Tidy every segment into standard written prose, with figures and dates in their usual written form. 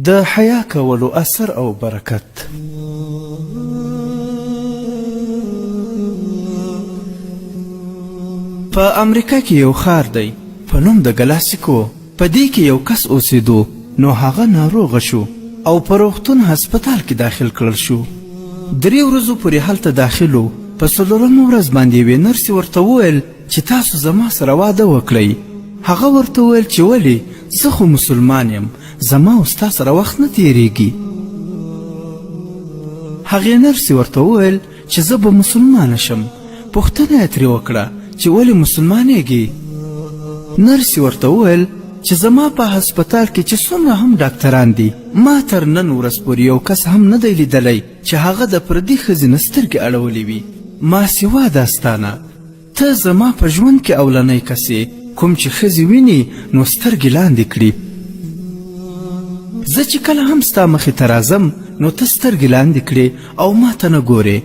د حیا کولو اثر او برکت. په امریکا کې یو ښار دی په نوم د ګلاسیکو. په دې کې یو کس اوسېدو، نو هغه ناروغه شو او په روغتون هسپتال کې داخل کړل شو. 3 ورځو پورې هلته داخل و. په 4مه ورځ باندې یوې نرسې ورته وویل چې تاسو زما سره واده وکړئ. هغه ورته وویل چې ولې؟ زه خو مسلمان یم، زما او ستا سره وخت نه تیریږي. هغې نرسې ورته وویل چې زه به مسلمانه شم. پوښتنه یې ترې وکړه چې ولې مسلمانېږي؟ نرسې ورته وویل چې زما په هسپتال کې چې څومره هم ډاکټران دي، ما تر نن ورځ پورې یو کس هم نه دی لیدلی چې هغه د پردي ښځې نه سترګې اړولې وي، ما سوا داستانه. ته زما په ژوند کې اولنی کس یې کوم چې ښځې ویني نو سترګې لاندې کړي. زه چې کله هم ستا مخې ته راځم نو ته سترګې لاندې کړې او ما ته نه ګورې.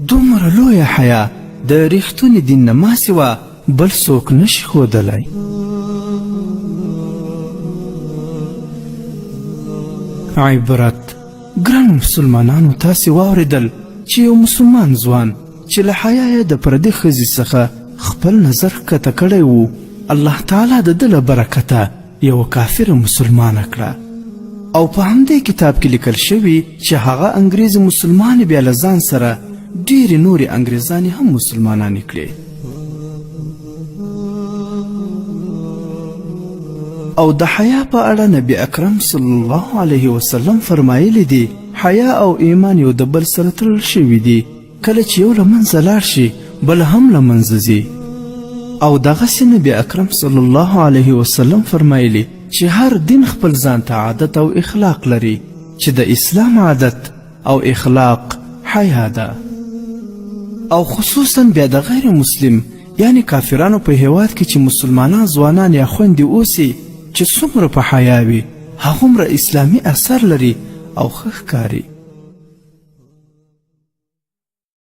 دومره لویه حیا د ریښتوني دین نه ما سوا بل څوک نشي ښودلی. عبرت. ګرانو مسلمانانو، تاسې واورېدل چې یو مسلمان ځوان چې له حیا یې د پردي ښځې څخه خپل نظر ښکته کړی و، الله تعالی د ده له برکته یوه کافره مسلمانه کړه. او په همدې کتاب کې لیکل شوي چې هغه انګریزي مسلمانې بیا له ځان سره ډېرې نورې انګریزانې هم مسلمانانې کړې. او د حیا په اړه نبی اکرم صلی الله علیه وسلم فرمایلی دي حیا او ایمان یو د بل سره تړل شوي دي. کله چې یو له منځه لاړ شي بل هم له منځه ځي. او دغسې نبی اکرم صلی الله علیه وسلم فرمایلی چې هر دین خپل ځان ته عادت او اخلاق لري، چې د اسلام عادت او اخلاق حیا ده. او خصوصا بیا د غیر مسلم یعنی کافرانو په هیواد کې چې مسلمانان ځوانان یا خویندې اوسي چې څومره په حیا وي هغومره اسلامي اثر لري او ښه ښکاري.